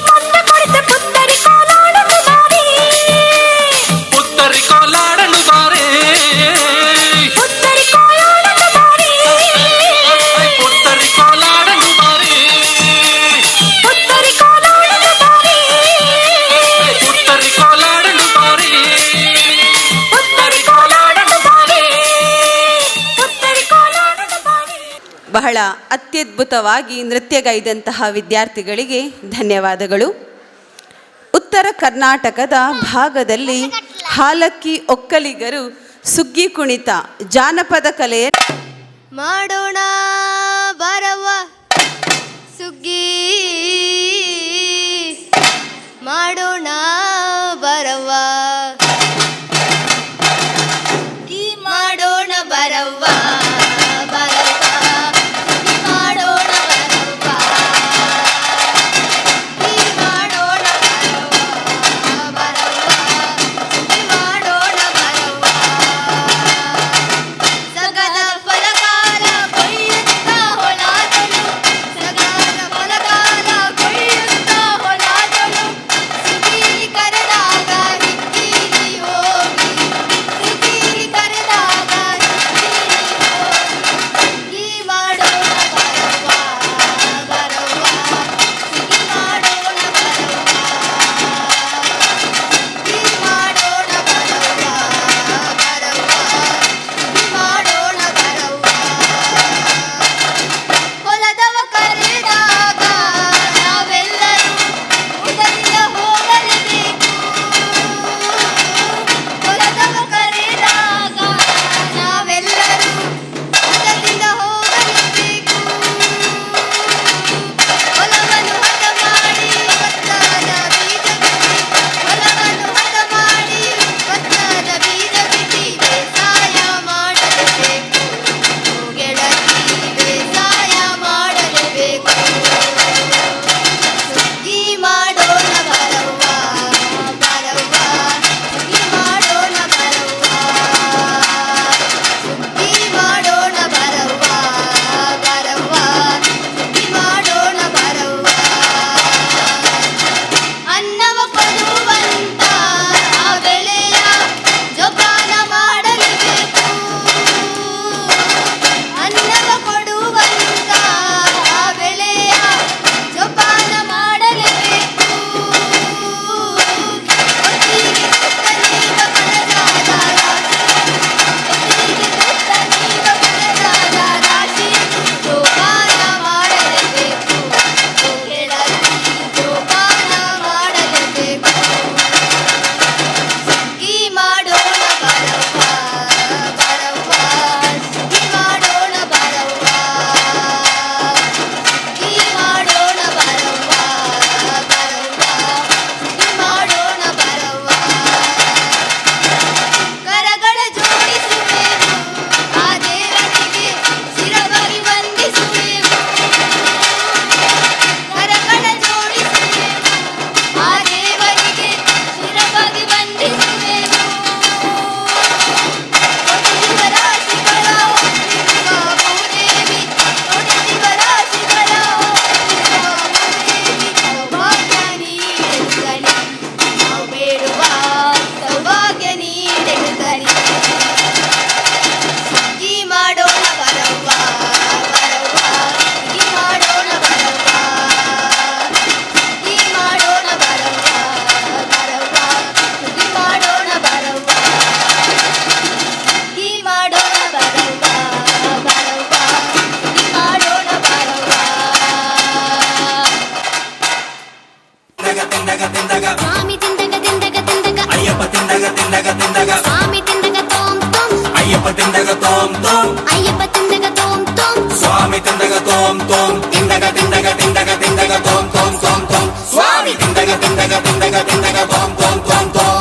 [SPEAKER 4] ಮಂದ ಕೊಡಿತ ಪುತ್ತರಿ ಕೋಲಾಡಂಡ ಮಾರಿ
[SPEAKER 8] ಪುತ್ತರಿ ಕೋಲಾಡಂಡು ಬಾರಿ
[SPEAKER 3] ಬಹಳ ಅತ್ಯದ್ಭುತವಾಗಿ ನೃತ್ಯಗೈದಂತಹ ವಿದ್ಯಾರ್ಥಿಗಳಿಗೆ ಧನ್ಯವಾದಗಳು. ಉತ್ತರ ಕರ್ನಾಟಕದ ಭಾಗದಲ್ಲಿ ಹಾಲಕ್ಕಿ ಒಕ್ಕಲಿಗರು ಸುಗ್ಗಿ ಕುಣಿತ ಜಾನಪದ ಕಲೆಯ
[SPEAKER 4] ಮಾಡೋಣ ಬರವ ಸುಗ್ಗಿ ಮಾಡೋಣ ಬರವ ಈ ಮಾಡೋಣ ಬರವ ಬರವ ಸುಗ್ಗಿ ಮಾಡೋಣ ಬರವ ಈ ಮಾಡೋಣ ಬರವ ಬರವ ಸುಗ್ಗಿ ಮಾಡೋಣ ಬರವ ಸಗದ ಫಲಕಾಲ ಕೊಯ್ಯುತ್ತಾ ಹೊಲಾದಳು ಸಗದ ಫಲಕಾಲ ಕೊಯ್ಯುತ್ತಾ ಹೊಲಾದಳು ಸುಗೀಲಿ ಕರೆದಾಗ ಹಿಕ್ಕೀಲಿ ಹೋಗಿ ಸುಗೀಲಿ ಕರೆದಾಗ ಹಿಕ್ಕೀಲಿ ಹೋಗಿ ಈ ಮಾಡೋಣ ಬರವ ಬರವ ಸುಗಿ ಮಾಡೋಣ ಬರವ ಈ ಮಾಡೋಣ ಬರವ ಬರವ ಸುಗಿ ಮಾಡೋಣ ಬರವ ಹೊಲದವ ಕರೆದಾಗ ನಾವೆಲ್ಲರೂ ಉದರಿಂದ ಹೋಗಲೇಬೇಕು ಹೊಲದವ ಕರೆದಾಗ ನಾವೆಲ್ಲರೂ ಉದರಿಂದ ಹೋಗಲೇಬೇಕು ಹೊಲವನ್ನು ಹದ ಮಾಡಿ ಭತ್ತದ ಬೀಜ ಬಿತ್ತಿ ಹೊಲವನ್ನು ಹದ ಮಾಡಿ ಭತ್ತದ ಬೀಜ ಬಿತ್ತಿ ಬೇಸಾಯ ಮಾಡಲೇಬೇಕು ಗೆಳತಿ ಬೇಸಾಯ ಮಾಡಲೇಬೇಕು ಸುಗ್ಗಿ ಮಾಡೋಣ ಬರವ್ವ ಬರವ್ವ ಸುಗ್ಗಿ ಮಾಡೋಣ ಬರವ್ವ ಸುಗ್ಗಿ ಮಾಡೋಣ ಬರವ್ವ ಬರವ್ವ ಸುಗ್ಗಿ ಮಾಡೋಣ ಬರವ್ವ ಅನ್ನವ ಕೊಡುವಂತ ಆ ಬೆಳೆಯ ಜೋಪಾನ ಮಾಡಲೇಬೇಕು ಅನ್ನವ ಕೊಡುವಂತ ಆ ಬೆಳೆಯ ಜೋಪಾನ ಮಾಡಲೇಬೇಕು ಒತ್ತಿಗೆ ತುತ್ತ ನೀವ ಬರದಾದ ರಾಶಿ ಒತ್ತಿಗೆ ತುತ್ತ ನೀವ ಬರದಾದ ರಾಶಿ ಜೋಪಾನ ಮಾಡಲೇಬೇಕು ಗೆಳತಿ ಜೋಪಾನ ಮಾಡಲೇಬೇಕು ಸುಗ್ಗಿ ಮಾಡೋಣ ಬರವ್ವ ಬರವ್ವ ಸುಗ್ಗಿ ಮಾಡೋಣ ಬರವ್ವ ಸುಗ್ಗಿ ಮಾಡೋಣ ಬರವ್ವ ಬರವ್ವ ಸುಗ್ಗಿ ಮಾಡೋಣ ಬರವ್ವ ಕರಗಳ ಜೋಡಿಸುವೆವು ಆ ದೇವರಿಗೆ ಶಿರವಾಗಿ ವಂದಿಸುವೆವು ಕರಗಳ ಜೋಡಿಸುವೆವು ಆ ದೇವರಿಗೆ ಶಿರವಾಗಿ ವಂದಿಸುವೆವು ಒಡೆಯುವ ರಾಶಿಗಳ ಹೊತ್ತಿರುವ ಭೂದೇವಿ ಒಡೆಯುವ ರಾಶಿಗಳ ಹೊತ್ತಿರುವ ಭೂದೇವಿ ಸೌಭಾಗ್ಯ ನೀಡೆನುಗಣಿ ನಾವು ಬೇಡುವ ಸೌಭಾಗ್ಯ ನೀಡೆನುಗಣಿ ಸುಗ್ಗಿ ಮಾಡೋಣ ಬರವ್ವ ಬರವ್ವ ಸುಗ್ಗಿ ಮಾಡೋಣ ಬರವ್ವ ಸುಗ್ಗಿ ಮಾಡೋಣ ಬರವ್ವ ಬರವ್ವ ಸುಗ್ಗಿ ಮಾಡೋಣ ಬರವ್ವ ಸುಗ್ಗಿ ಮಾಡೋಣ ಬರವ್ವ ಬರವ್ವ ಸುಗ್ಗಿ ಮಾಡೋಣ ಬರವ್ವ ಸ್ವಾಮಿ ತಿಂದಗ ತಿಂದಗ ತಿಂದಗ ಅಯ್ಯಪ್ಪ ತಿಂದಗ ತಿಂದಗ ತಿಂದಗ ಸ್ವಾಮಿ ತಿಂದಗ ತೋಂ ತೋಂ ಅಯ್ಯಪ್ಪ ತಿಂದಗ ತೋಂ ತೋಂ ಅಯ್ಯಪ್ಪ ತಿಂದಗ ತೋಂ ತೋಂ ಸ್ವಾಮಿ ತಿಂದಗ ತೋಂ ತೋಂ ತಿಂದಗ ತಿಂದಗ ತಿಂದಗ ತಿಂದಗ ತೋಂ ತೋಂ ತೋಂ ತೋಂ ಸ್ವಾಮಿ ತಿಂದಗ ತಿಂದಗ ತಿಂದಗ ತಿಂದಗ ತೋಂ ತೋಂ ತೋಂ ತೋಂ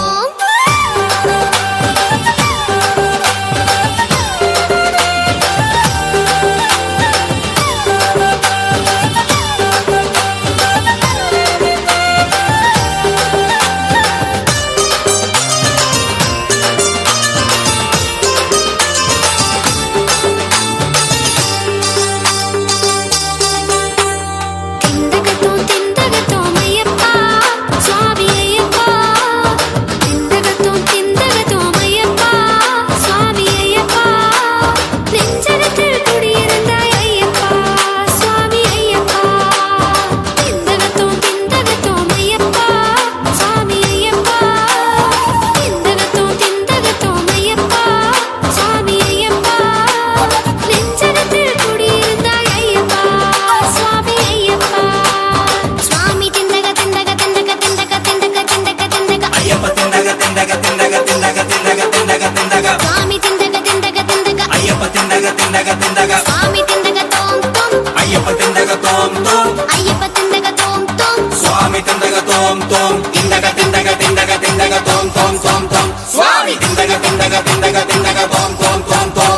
[SPEAKER 4] ಸ್ವಾಮಿ ತಿಂದಗ ತೋಂ ತೋಂ
[SPEAKER 8] ಅಯ್ಯಪ್ಪ ತಿಂದಗ ತೋಂ ತೋಂ
[SPEAKER 4] ಅಯ್ಯಪ್ಪ ತಿಂದಗ ತೋಂ ತೋಂ
[SPEAKER 8] ಸ್ವಾಮಿ ತಿಂದಗ ತೋಂ ತೋಂ ತಿಂದಗ ತಿಂದಗ ತಿಂದಗ ತಿಂದಗ ತೋಂ ತೋಂ ತೋಂ ತೋಂ ಸ್ವಾಮಿ ತಿಂದಗ ತಿಂದಗ ತಿಂದಗ ತಿಂದಗ ತೋಂ ತೋಂ ತೋಂ ತೋಂ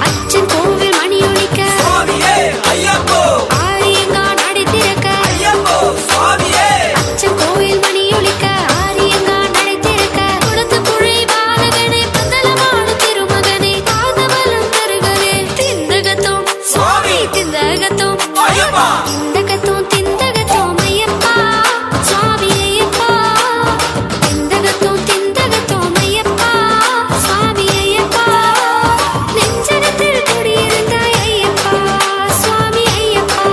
[SPEAKER 4] அச்சன் கோவில் மணியொலிக்க
[SPEAKER 8] ಸ್ವಾಮಿಯೇ ಅಯ್ಯಪ್ಪೋ
[SPEAKER 4] ஆரியங்கா நடைத்திறக்க
[SPEAKER 8] ಅಯ್ಯಪ್ಪೋ ಸ್ವಾಮಿಯೇ
[SPEAKER 4] அச்சன் கோவில் மணியொலிக்க ஆரியங்கா நடைத்திறக்க குளத்து புழை பாலகனே பந்தலமான திருமகனே பாதபலம் தருகவே திந்தகத்தோம்
[SPEAKER 8] ಸ್ವಾಮி
[SPEAKER 4] திந்தகத்தோம்
[SPEAKER 8] ಅಯ್ಯಪ್ಪ
[SPEAKER 4] திந்தகத்தோம் திந்தகத்தோம் ஐயப்பா சுவாமி ஐயப்பா திந்தகத்தோம் திந்தகத்தோம் ஐயப்பா சுவாமி ஐயப்பா நெஞ்சகத்தில் குடியிருந்தாய் ஐயப்பா சுவாமி ஐயப்பா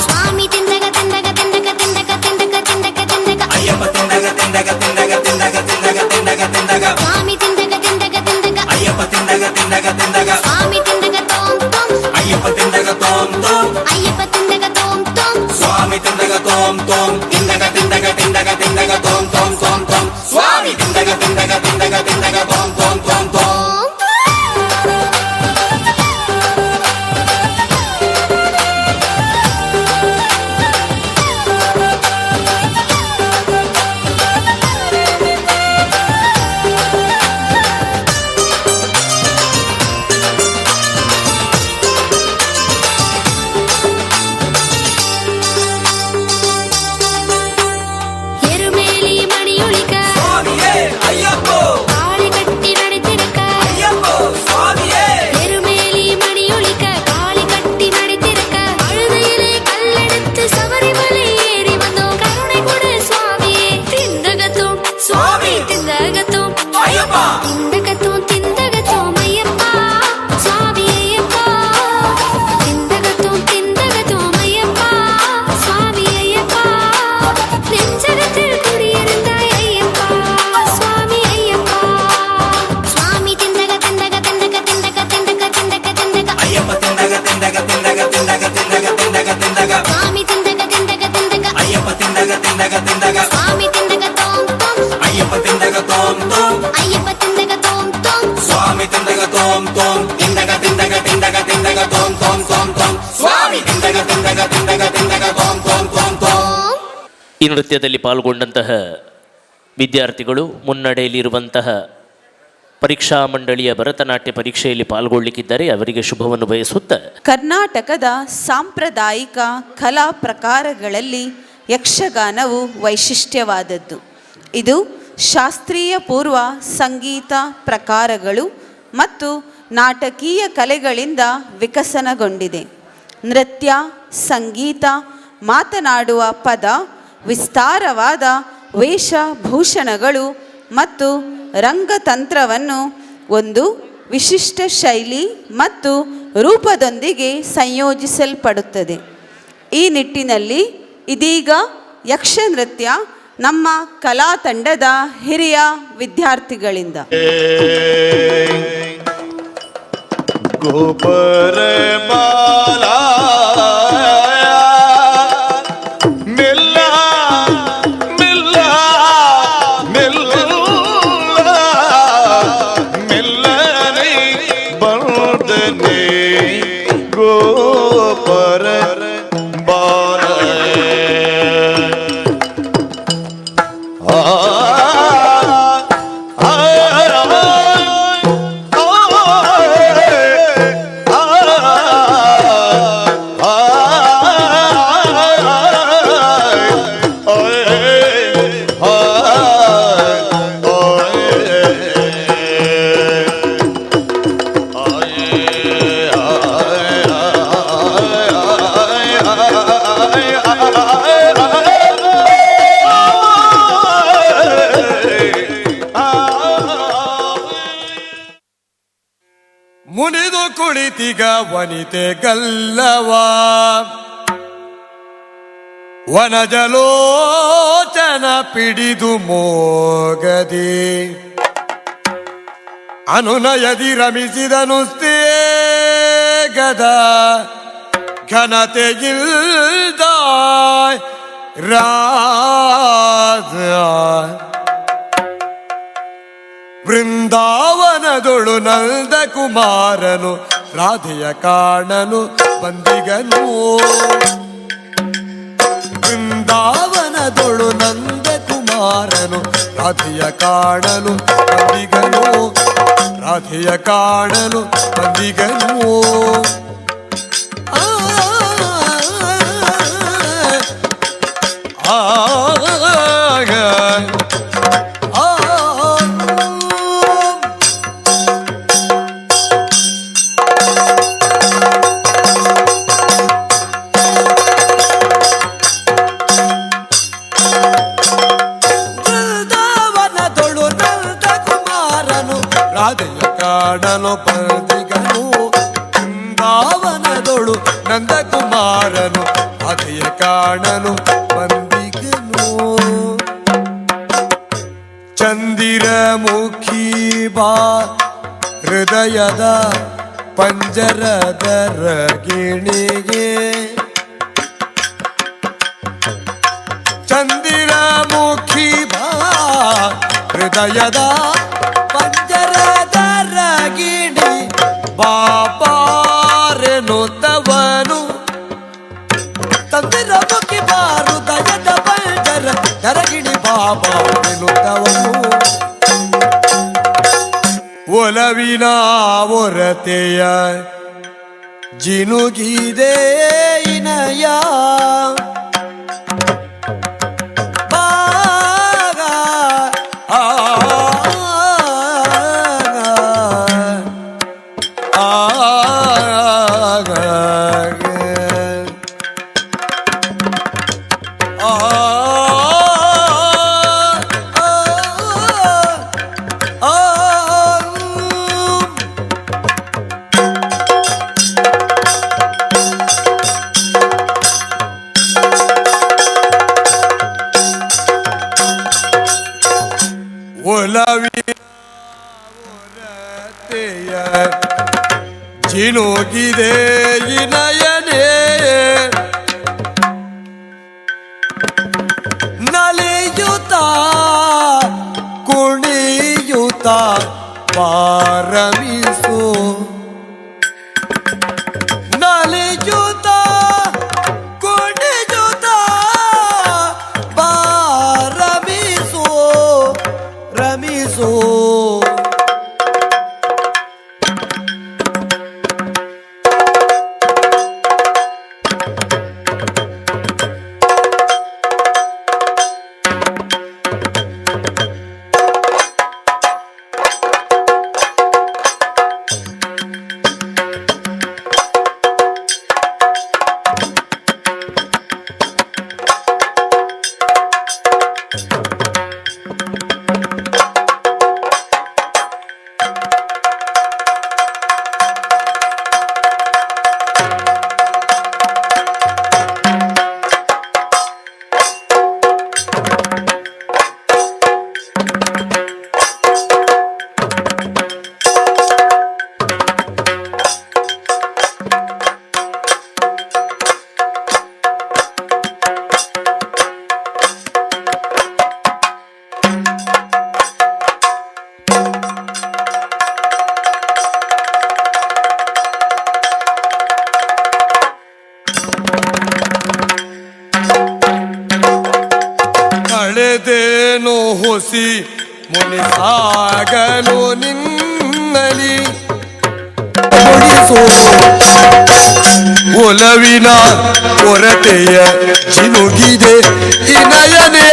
[SPEAKER 4] சுவாமி திந்தக திந்தக திந்தக திந்தக திந்தக திந்தக திந்தக
[SPEAKER 8] ಅಯ್ಯಪ್ಪ ತಿಂದಗ ತಿಂದಗ ತಿಂದಗ ತಿಂದಗ ತಿಂದಗ ತಿಂದಗ ತಿಂದಗ
[SPEAKER 4] சுவாமி திந்தக திந்தக திந்தக
[SPEAKER 8] ಅಯ್ಯಪ್ಪ ತಿಂದಗ ತಿಂದಗ ತಿಂದಗ
[SPEAKER 4] சுவாமி திந்தக தோம் தோம்
[SPEAKER 8] ಅಯ್ಯಪ್ಪ ತಿಂದಗ ತೋಂ ತೋಂ
[SPEAKER 4] ஐயப்ப திந்தக தோம் தோம்
[SPEAKER 8] ಸ್ವಾಮಿ ತಿಂದಗ ತೋಂ ತೋಂ ತಿಂದಗ ತಿಂದಗ ತಿಂದಗ ತಿಂದಗ ತೋಂ ತೋಂ ತೋಂ ತೋಂ ಸ್ವಾಮಿ ತಿಂದಗ ತಿಂದಗ ತಿಂದಗ ತಿಂದಗ ತೋಂ ತೋಂ ತೋಂ ತೋಂ
[SPEAKER 4] எருமேலி மணியொலிக்க
[SPEAKER 8] ಸ್ವಾಮಿಯೇ ಅಯ್ಯಪ್ಪೋ
[SPEAKER 4] காளி கட்டி நடைத்திறக்க
[SPEAKER 8] ಅಯ್ಯಪ್ಪೋ ಸ್ವಾಮಿಯೇ
[SPEAKER 4] எருமேலி மணியொலிக்க காளி கட்டி நடைத்திறக்க அழுதையிலே கல்லெடுத்து சபரிமலை ஏறி வந்தோம் கருணை கொடு சுவாமியே திந்தகத்தோம் சுவாமி திந்தகத்தோம்
[SPEAKER 8] ಅಯ್ಯಪ್ಪ
[SPEAKER 4] திந்தகத்தோம் திந்தகத்தோம் ஐயப்பா சுவாமி ஐயப்பா திந்தகத்தோம் திந்தகத்தோம் ஐயப்பா சுவாமி ஐயப்பா நெஞ்சகத்தில் குடியிருந்தாய் ஐயப்பா சுவாமி ஐயப்பா சுவாமி திந்தக திந்தக திந்தக திந்தக திந்தக திந்தக திந்தக
[SPEAKER 8] ಅಯ್ಯಪ್ಪ ತಿಂದಗ ತಿಂದಗ ತಿಂದಗ ತಿಂದಗ ತಿಂದಗ ತಿಂದಗ ತಿಂದಗ
[SPEAKER 4] சுவாமி திந்தக திந்தக திந்தக
[SPEAKER 8] ಅಯ್ಯಪ್ಪ ತಿಂದಗ ತಿಂದಗ ತಿಂದಗ
[SPEAKER 4] சுவாமி திந்தக தோம் தோம்
[SPEAKER 8] ಅಯ್ಯಪ್ಪ ತಿಂದಗ ತೋಂ ತೋಂ
[SPEAKER 4] ஐயப்ப திந்தக தோம் தோம்
[SPEAKER 8] ಸ್ವಾಮಿ ತಿಂದಗ ತೋಂ ತೋಂ ತಿಂದಗ ತಿಂದಗ ತಿಂದಗ ತಿಂದಗ ತೋಂ ತೋಂ ತೋಂ ತೋಂ ಸ್ವಾಮಿ ತಿಂದಗ ತಿಂದಗ ತಿಂದಗ ತಿಂದಗ ತೋಂ ತೋಂ ತೋಂ ತೋಂ
[SPEAKER 2] ಈ ನೃತ್ಯದಲ್ಲಿ ಪಾಲ್ಗೊಂಡಂತಹ ವಿದ್ಯಾರ್ಥಿಗಳು ಮುನ್ನಡೆಯಲ್ಲಿರುವಂತಹ ಪರೀಕ್ಷಾ ಮಂಡಳಿಯ ಭರತನಾಟ್ಯ ಪರೀಕ್ಷೆಯಲ್ಲಿ ಪಾಲ್ಗೊಳ್ಳಿಕ್ಕಿದ್ದಾರೆ. ಅವರಿಗೆ ಶುಭವನ್ನು ಬಯಸುತ್ತಾ
[SPEAKER 3] ಕರ್ನಾಟಕದ ಸಾಂಪ್ರದಾಯಿಕ ಕಲಾ ಪ್ರಕಾರಗಳಲ್ಲಿ ಯಕ್ಷಗಾನವು ವೈಶಿಷ್ಟ್ಯವಾದದ್ದು. ಇದು ಶಾಸ್ತ್ರೀಯ ಪೂರ್ವ ಸಂಗೀತ ಪ್ರಕಾರಗಳು ಮತ್ತು ನಾಟಕೀಯ ಕಲೆಗಳಿಂದ ವಿಕಸನಗೊಂಡಿದೆ. ನೃತ್ಯ, ಸಂಗೀತ, ಮಾತನಾಡುವ ಪದ, ವಿಸ್ತಾರವಾದ ವೇಷಭೂಷಣಗಳು ಮತ್ತು ರಂಗತಂತ್ರವನ್ನು ಒಂದು ವಿಶಿಷ್ಟ ಶೈಲಿ ಮತ್ತು ರೂಪದೊಂದಿಗೆ ಸಂಯೋಜಿಸಲ್ಪಡುತ್ತದೆ. ಈ ನಿಟ್ಟಿನಲ್ಲಿ ಇದೀಗ ಯಕ್ಷ ನೃತ್ಯ ನಮ್ಮ ಕಲಾ ತಂಡದ ಹಿರಿಯ ವಿದ್ಯಾರ್ಥಿಗಳಿಂದ
[SPEAKER 7] ಗೋಪುರ ಬಾಲಾ ಮೆಲ್ಲ ಮೆಲ್ಲ ಮೆಲ್ಲ ಮೆಲ್ಲನೆ ಬರ್ದನೆ ಗೋಪುರ ಬಾಲಾ ಮುನಿದು ಕುಳಿತಿಗ ವನಿತೆ ಗಲ್ಲವ ವನಜಲೋಚನ ಪಿಡಿದು ಮೋಗದಿ ಅನುನಯದಿ ರಮಿಸಿದನು ಮೇಘದ ಘನತೆಗಿಲ್ದ ರಾಧ ಬೃಂದಾವನದೊಳು ನಂದ ಕುಮಾರನು ರಾಧೆಯ ಕಾಣಲು ಬಂದಿಗನು ಬೃಂದಾವನದೊಳು ನಂದ ಕುಮಾರನು ರಾಧೆಯ ಕಾಣಲು ಬಂದಿಗನು ರಾಧೆಯ ಕಾಣಲು ಬಂದಿಗನು ಬೃಂದಾವನದೊಳು ನಂದ ಕುಮಾರನು ರಾಧೆಯ ಕಾಣಲು ಬಂದಿಗನು ಬೃಂದಾವನದೊಳು ನಂದ ಕುಮಾರನು ರಾಧೆಯ ಕಾಣಲು ಬಂದಿಗನು ಚಂದಿರಮುಖಿ ಬಾ ಹೃದಯದ ಪಂಜರದ ರಗಿಣಿಗೆ ಚಂದಿರಮುಖಿ ಬಾ ಹೃದಯದ ಪಂಜರದ ರಗಿಣಿ ಬಾಪಾರೆನುತ್ತವನು ಚಂದಿರಮುಖಿ ಬಾ ಹೃದಯದ ಪಂಜರ ರಗಿಣಿ ಬಾಪಾರೆನುತ್ತವನು ಒಲವಿನ ಒರತೆಯ ಜಿನುಗಿದೆ ಇನಯ ಬಾಗ ಆ ಒಲವಿನ ಹೊರತೆಯ ಜಿನುಗಿದೆ ಇನಯನೇ ನಲಿಯುತ್ತ ಕುಣಿಯುತ್ತ ಪಾರಮಿಸು ನಲಿಯುತ್ತ ಕುಣಿಯುತ್ತ ಪಾರಮಿಸು ರಮಿಸು ಕಳೆದೇನು ಹೊಸಿ ಮುನಿಸಾಗಲು ನಿನ್ನಲಿ ಒಲವಿನ ಕೊರತೆಯ ಜಿನುಗಿದೆ ಇನಯನೇ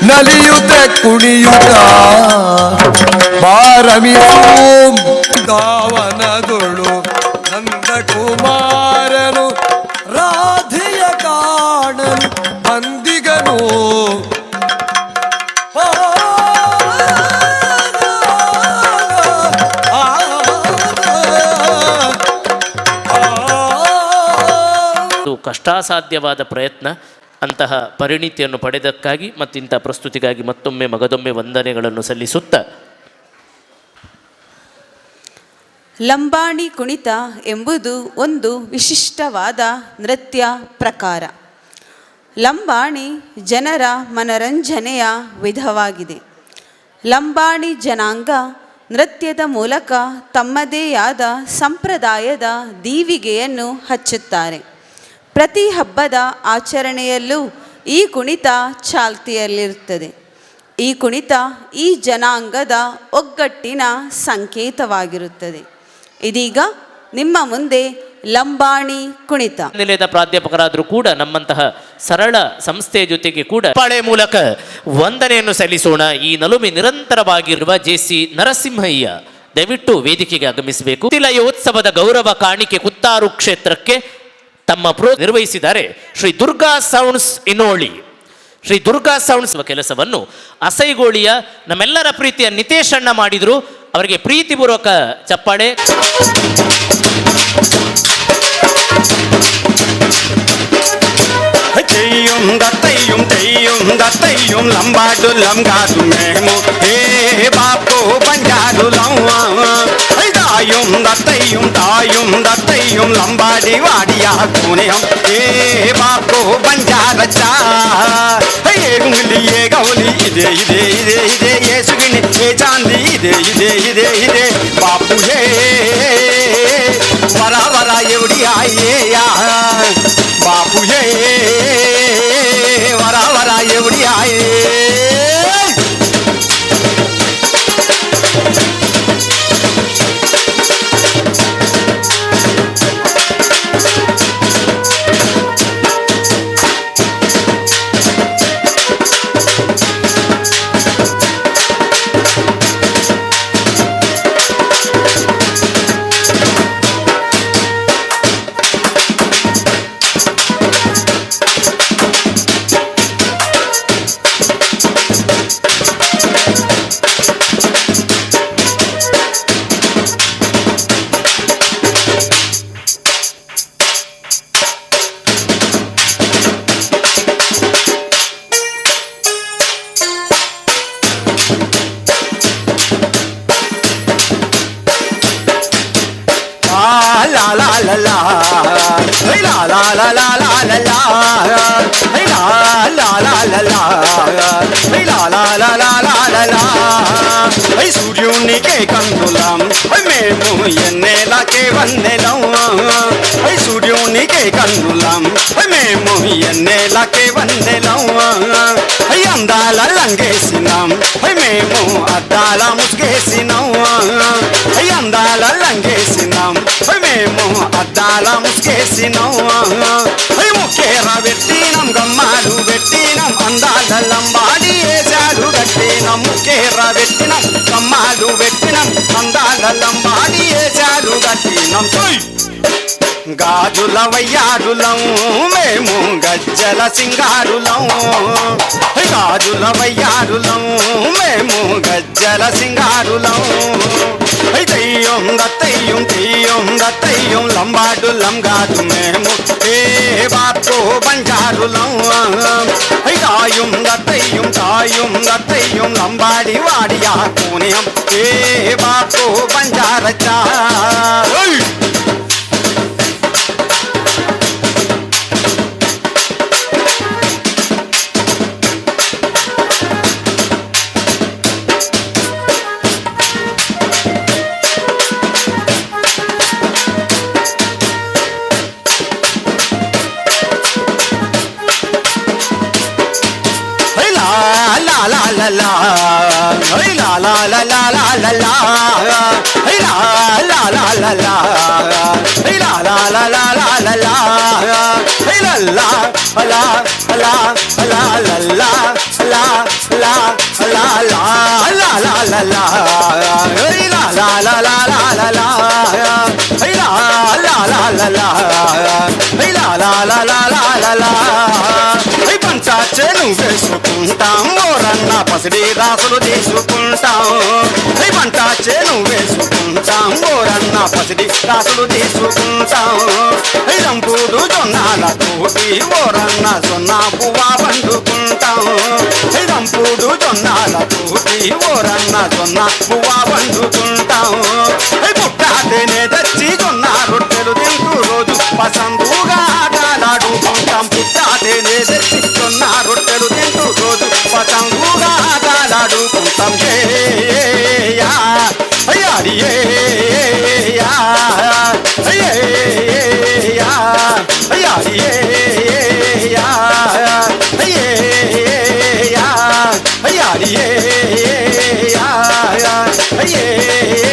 [SPEAKER 7] ನಲಿಯುತ್ತ ಕುಣಿಯುತ್ತ ಬಾರಮಿಸು ದಾವನದೊಳು ನಂದ ಕುಮಾರನು ರಾಧೆಯ ಕಾಣಲು ಬಂದಿಗನು
[SPEAKER 2] ಕಷ್ಟಾಸಾಧ್ಯವಾದ ಪ್ರಯತ್ನ ಅಂತಹ ಪರಿಣಿತಿಯನ್ನು ಪಡೆದಕ್ಕಾಗಿ ಮತ್ತಿಂಥ ಪ್ರಸ್ತುತಿಗಾಗಿ ಮತ್ತೊಮ್ಮೆ ಮಗದೊಮ್ಮೆ ವಂದನೆಗಳನ್ನು ಸಲ್ಲಿಸುತ್ತಾ
[SPEAKER 3] ಲಂಬಾಣಿ ಕುಣಿತ ಎಂಬುದು ಒಂದು ವಿಶಿಷ್ಟವಾದ ನೃತ್ಯ ಪ್ರಕಾರ. ಲಂಬಾಣಿ ಜನರ ಮನರಂಜನೆಯ ವಿಧವಾಗಿದೆ. ಲಂಬಾಣಿ ಜನಾಂಗ ನೃತ್ಯದ ಮೂಲಕ ತಮ್ಮದೇ ಆದ ಸಂಪ್ರದಾಯದ ದೀವಿಗೆಯನ್ನು ಹಚ್ಚುತ್ತಾರೆ. ಪ್ರತಿ ಹಬ್ಬದ ಆಚರಣೆಯಲ್ಲೂ ಈ ಕುಣಿತ ಚಾಲ್ತಿಯಲ್ಲಿರುತ್ತದೆ. ಈ ಕುಣಿತ ಈ ಜನಾಂಗದ ಒಗ್ಗಟ್ಟಿನ ಸಂಕೇತವಾಗಿರುತ್ತದೆ. ಇದೀಗ ನಿಮ್ಮ ಮುಂದೆ ಲಂಬಾಣಿ ಕುಣಿತ.
[SPEAKER 2] ನಿಲಯದ ಪ್ರಾಧ್ಯಾಪಕರಾದರೂ ಕೂಡ ನಮ್ಮಂತಹ ಸರಳ ಸಂಸ್ಥೆಯ ಜೊತೆಗೆ ಕೂಡ ಪಾಳೆ ಮೂಲಕ ವಂದನೆಯನ್ನು ಸಲ್ಲಿಸೋಣ. ಈ ನಲುಮೆ ನಿರಂತರವಾಗಿರುವ ಜೆ.ಸಿ. ನರಸಿಂಹಯ್ಯ ದಯವಿಟ್ಟು ವೇದಿಕೆಗೆ ಆಗಮಿಸಬೇಕು. ನಿಲಯೋತ್ಸವದ ಗೌರವ ಕಾಣಿಕೆ ಕುತ್ತಾರು ಕ್ಷೇತ್ರಕ್ಕೆ ತಮ್ಮ ನಿರ್ವಹಿಸಿದ್ದಾರೆ ಶ್ರೀ ದುರ್ಗಾ ಸೌಂಡ್ಸ್ ಇನೋಳಿ. ಶ್ರೀ ದುರ್ಗಾ ಸೌಂಡ್ಸ್ ಕೆಲಸವನ್ನು ಅಸೈಗೋಳಿಯ ನಮ್ಮೆಲ್ಲರ ಪ್ರೀತಿಯ ನಿತೇಶ್ ಅಣ್ಣ ಮಾಡಿದ್ರು. ಅವರಿಗೆ ಪ್ರೀತಿಪೂರ್ವಕ ಚಪ್ಪಾಳೆ.
[SPEAKER 8] తెయ్యం లంబాడు లంగాదు మేము ఏ బాపు బంజారు తాయం లంబాడి వాడియా కోనేం ఏ బాపు బంజారచ్చా ఏగులి ఏ గౌలి ఇదే ఇదే ఇదే ఇదే ఏ సుగిని ఏ చాంది ఇదే ఇదే ఇదే ఇదే బాపు ఏ వరా వరా ఎవడి ఆయే బాపు ఏ వరా వరా ఎవడి ఆయే సూర్యునికే కందులం మేము ఎన్నేలకే వందెలం సూర్యునికే కందులం మేము ఎన్నేలకే వందెలం అందాల లంగేసినాం మేము అద్దాల ముసుగేసినాం అందాల లంగేసినాం మేము అద్దాల ముసుగేసినాం ముఖేర పెట్టినాం గమ్మాలు పెట్టినాం అందాల లంబాడి ఏజాలు కట్టినాం ముఖేర పెట్టినాం గమ్మాలు పెట్టినాం అందాల లంబాడి ఏజాలు కట్టినాం గాజుల వయ్యారులం మేము గజ్జల సింగారులం గాజుల వయ్యారులం మేము గజ్జల సింగారులం తెయ్యం దత్తయ్యం తెయ్యం దత్తయ్యం లంబాడులం కాదు మేము ఏ బాపు బంజారులం తాయం దత్తయ్యం తాయం దత్తయ్యం లంబాడి వాడియా కోనేం ఏ బాపు బంజారచ్చా పంచాచెను వేసుకుంటాం ఓరన్న పసిడి రాసులు తీసుకుంటాం పంచాచెను వేసుకుంటాం ఓరన్న పసిడి రాసులు తీసుకుంటాం రంపుడు జొన్నాల తోటి ఓరన్న సొన్న పువ్వా వండుకుంటాం రంపుడు జొన్నాల తోటి ఓరన్న సొన్న పువ్వా వండుకుంటాం పుట్టాదేనే tam ye ya ayari ye ya ye ya ayari ye ya ye ya ayari ye ya ye